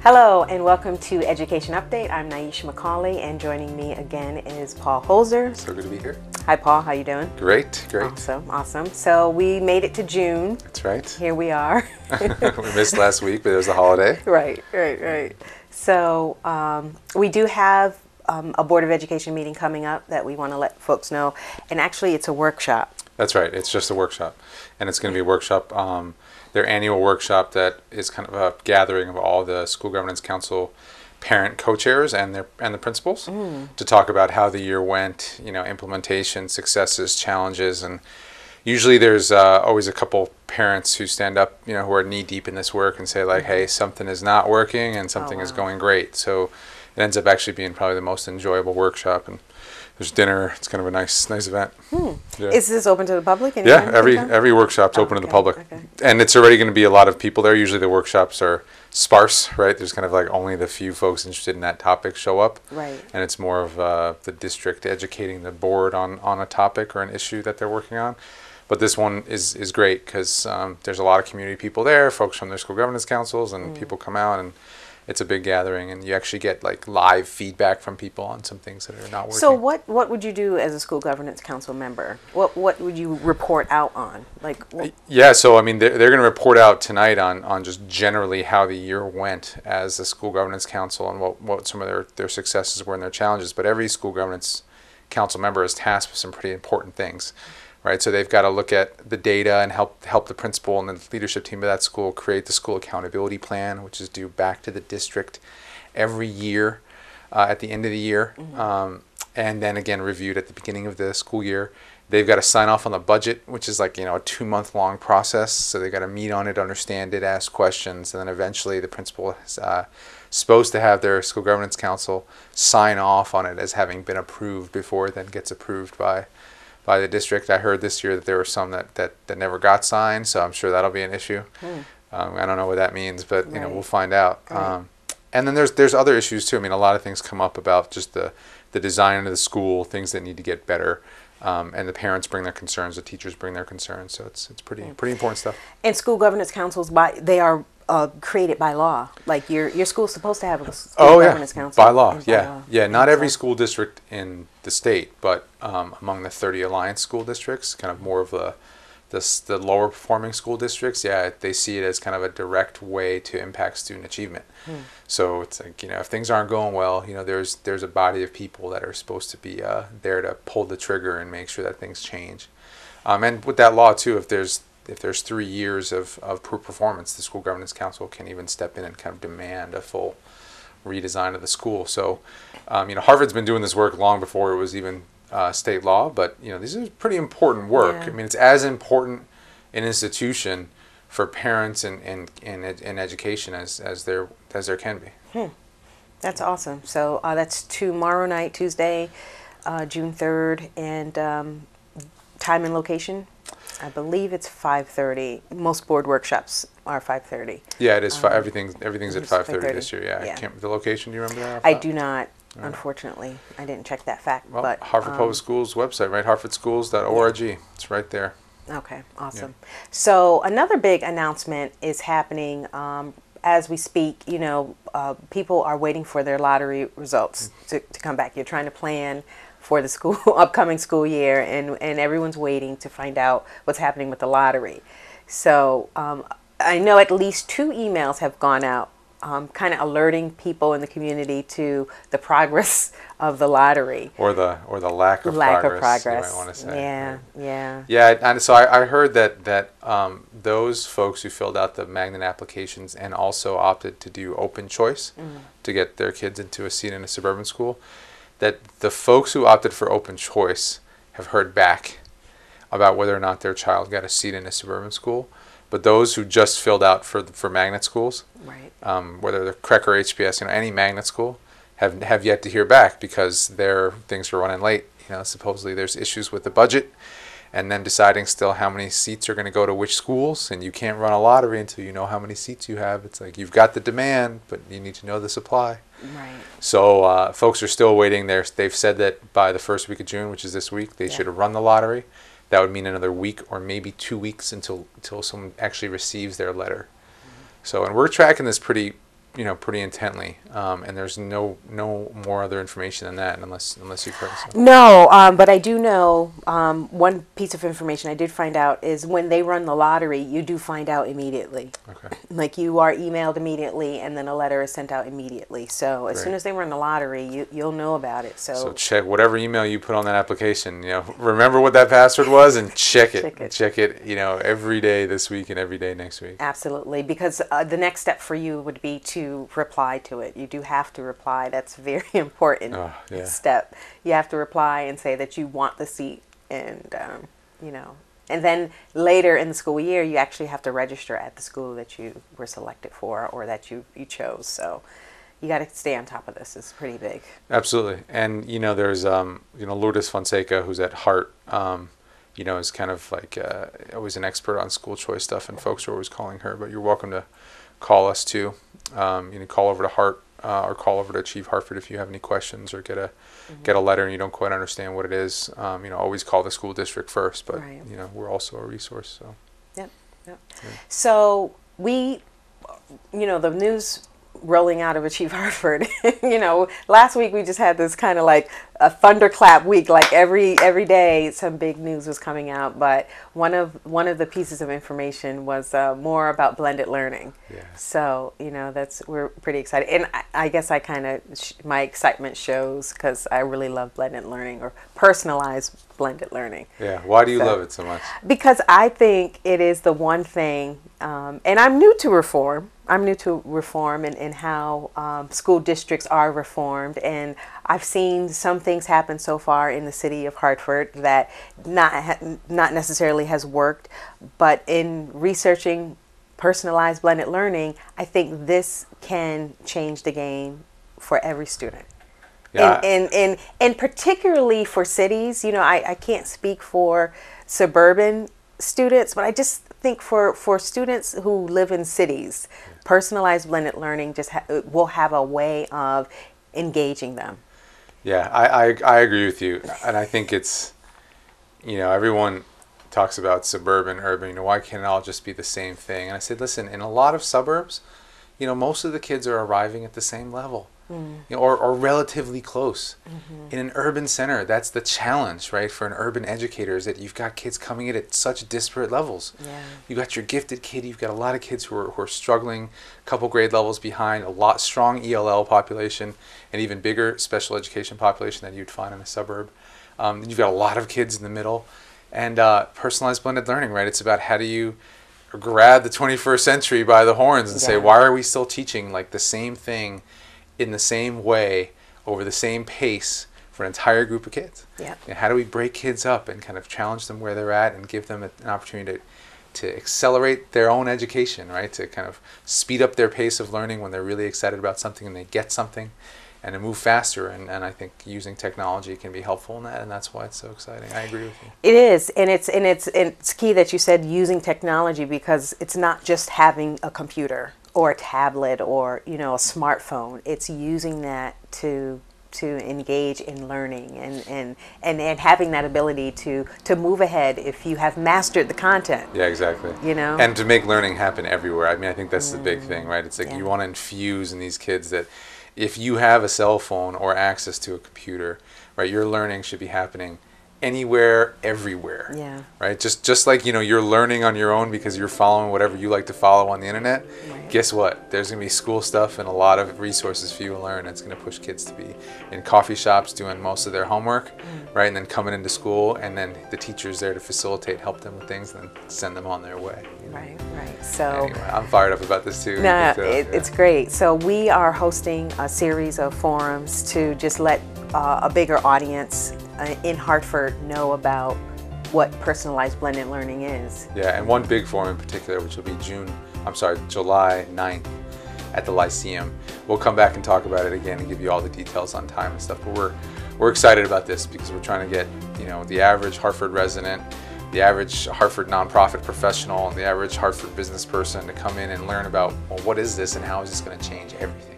Hello and welcome to Education Update. I'm Nyesha McCauley, and joining me again is Paul Holzer. So good to be here. Hi Paul, how you doing? Great. Awesome. So we made it to June. That's right. Here we are. We missed last week, but it was a holiday. Right. So we do have a Board of Education meeting coming up that we want to let folks know. And actually it's a workshop. That's right. It's just a workshop. And it's going to be a workshop, their annual workshop that is kind of a gathering of all the School Governance Council parent co-chairs and the principals to talk about how the year went, implementation, successes, challenges, and usually there's always a couple parents who stand up, who are knee deep in this work and say like, hey, something is not working and something is going great. So it ends up actually being probably the most enjoyable workshop, and there's dinner. It's kind of a nice event. Yeah. Is this open to the public? Yeah, every workshop's open to the public. Okay. And it's already going to be a lot of people there. Usually the workshops are sparse, right? There's kind of like only the few folks interested in that topic show up. Right. And it's more of the district educating the board on a topic or an issue that they're working on. But this one is great because there's a lot of community people there, folks from their school governance councils, and people come out, and it's a big gathering, and you actually get like live feedback from people on some things that are not working. So what would you do as a school governance council member? What would you report out on? Yeah, so I mean they're going to report out tonight on just generally how the year went as a school governance council and what some of their successes were and their challenges. But every school governance council member is tasked with some pretty important things. Right, so they've got to look at the data and help the principal and the leadership team of that school create the school accountability plan, which is due back to the district every year at the end of the year, and then again reviewed at the beginning of the school year. They've got to sign off on the budget, which is like a 2-month-long process. So they've got to meet on it, understand it, ask questions, and then eventually the principal is supposed to have their school governance council sign off on it as having been approved before it then gets approved by the district. I heard this year that there were some that never got signed, so I'm sure that'll be an issue. I don't know what that means, but we'll find out. And then there's other issues too. I mean, a lot of things come up about just the design of the school, things that need to get better, and the parents bring their concerns, the teachers bring their concerns. So it's pretty important stuff. And school governance councils, they are created by law. Like your school's supposed to have a school governance council. By law. Yeah. Not every school district in the state, but among the 30 alliance school districts, kind of more of the lower performing school districts, they see it as kind of a direct way to impact student achievement. So it's like, if things aren't going well, there's a body of people that are supposed to be there to pull the trigger and make sure that things change. And with that law too, if there's 3 years of poor performance, the school governance council can even step in and kind of demand a full redesign of the school. So, Harvard's been doing this work long before it was even state law, but this is pretty important work. Yeah. I mean, it's as important an institution for parents and education as there can be. That's awesome. So that's tomorrow night, Tuesday, June 3rd, and time and location. I believe it's 5:30. Most board workshops are 5:30. Yeah, it is. Everything's at 5:30 this year. Yeah. I can't. The location, do you remember that? I do not. Unfortunately, I didn't check that fact. Well, but Harvard Public Schools website, right? harvardschools.org. It's right there. Okay, awesome. Yeah. So another big announcement is happening as we speak. People are waiting for their lottery results to come back. You're trying to plan for the upcoming school year, and everyone's waiting to find out what's happening with the lottery. So I know at least 2 emails have gone out kind of alerting people in the community to the progress of the lottery. Or the lack of progress. You might want to say. Yeah. And so I heard that those folks who filled out the magnet applications and also opted to do open choice to get their kids into a seat in a suburban school, that the folks who opted for open choice have heard back about whether or not their child got a seat in a suburban school. But those who just filled out for magnet schools, right. Whether they're CREC or HBS, any magnet school, have yet to hear back because their things are running late. Supposedly there's issues with the budget, and then deciding still how many seats are going to go to which schools, and you can't run a lottery until you know how many seats you have. It's like you've got the demand, but you need to know the supply. Right. So folks are still waiting. They've said that by the first week of June, which is this week, they should have run the lottery. That would mean another week or maybe 2 weeks until someone actually receives their letter. So, and we're tracking this pretty pretty intently, and there's no more other information than that, unless you've heard something. No, but I do know one piece of information I did find out is when they run the lottery, you do find out immediately. Okay. Like you are emailed immediately, and then a letter is sent out immediately. So as Great. soon as they run the lottery, you'll know about it. So check whatever email you put on that application. Remember what that password was, and check it. Check it. Every day this week and every day next week. Absolutely, because the next step for you would be to reply to it. You do have to reply. That's a very important step. You have to reply and say that you want the seat, and and then later in the school year, you actually have to register at the school that you were selected for or that you chose. So you got to stay on top of this. It's pretty big. Absolutely. And, there's, Lourdes Fonseca, who's at Heart, is kind of like always an expert on school choice stuff, and folks are always calling her. But you're welcome to call us, too. Call over to Heart or call over to Achieve Hartford if you have any questions or get a letter and you don't quite understand what it is. Always call the school district first, but, we're also a resource. So. Yep. So we, the news rolling out of Achieve Hartford, last week we just had this kind of like a thunderclap week, like every day some big news was coming out, but one of the pieces of information was more about blended learning. Yeah. So we're pretty excited, and I guess I kind of my excitement shows because I really love blended learning or personalized blended learning. Yeah. Why do you love it so much? Because I think it is the one thing, and I'm new to reform. And how school districts are reformed, and I've seen some things happen so far in the city of Hartford that not necessarily has worked, but in researching personalized blended learning, I think this can change the game for every student. Yeah. And particularly for cities, I can't speak for suburban students, but I just think for students who live in cities, personalized blended learning just will have a way of engaging them. Yeah, I agree with you, and I think it's, everyone talks about suburban, urban. Why can't it all just be the same thing? And I said, listen, in a lot of suburbs, most of the kids are arriving at the same level. Or relatively close. In an urban center, that's the challenge, right? For an urban educator is that you've got kids coming in at such disparate levels. Yeah. You got your gifted kid, you've got a lot of kids who are struggling, a couple grade levels behind, a lot strong ELL population, and even bigger special education population than you'd find in a suburb. You've got a lot of kids in the middle, and personalized blended learning, right? It's about how do you grab the 21st century by the horns and say, why are we still teaching like the same thing in the same way over the same pace for an entire group of kids? Yeah. And how do we break kids up and kind of challenge them where they're at and give them an opportunity to accelerate their own education, right? To kind of speed up their pace of learning when they're really excited about something and they get something, and to move faster. And I think using technology can be helpful in that, and that's why it's so exciting. I agree with you. It is, and it's key that you said using technology, because it's not just having a computer or a tablet or a smartphone. It's using that to engage in learning and having that ability to move ahead if you have mastered the content. Yeah, exactly. And to make learning happen everywhere. I mean, I think that's the big thing, right? It's like you want to infuse in these kids that if you have a cell phone or access to a computer, right, your learning should be happening anywhere, everywhere. Yeah. Right? Just like, you're learning on your own because you're following whatever you like to follow on the internet. Right. Guess what? There's going to be school stuff and a lot of resources for you to learn. It's going to push kids to be in coffee shops doing most of their homework, right? And then coming into school, and then the teacher's there to facilitate, help them with things, and then send them on their way. Right. So anyway, I'm fired up about this too. It's great. So we are hosting a series of forums to just let a bigger audience in Hartford know about what personalized blended learning is. Yeah, and one big forum in particular, which will be July 9th at the Lyceum. We'll come back and talk about it again and give you all the details on time and stuff. But we're excited about this because we're trying to get the average Hartford resident, the average Hartford nonprofit professional, and the average Hartford business person to come in and learn about, well, what is this and how is this going to change everything?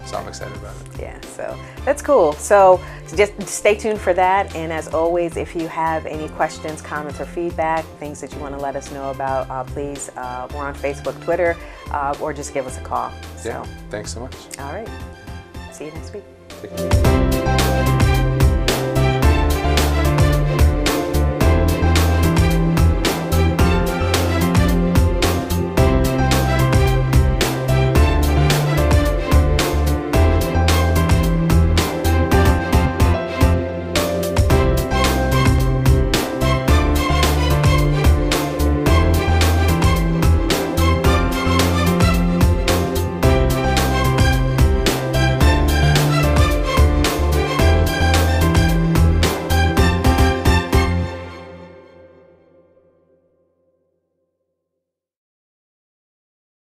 So I'm excited about it. Yeah, so that's cool. So just stay tuned for that. And as always, if you have any questions, comments, or feedback, things that you want to let us know about, please, we're on Facebook, Twitter, or just give us a call. Yeah, thanks so much. All right. See you next week. Take care.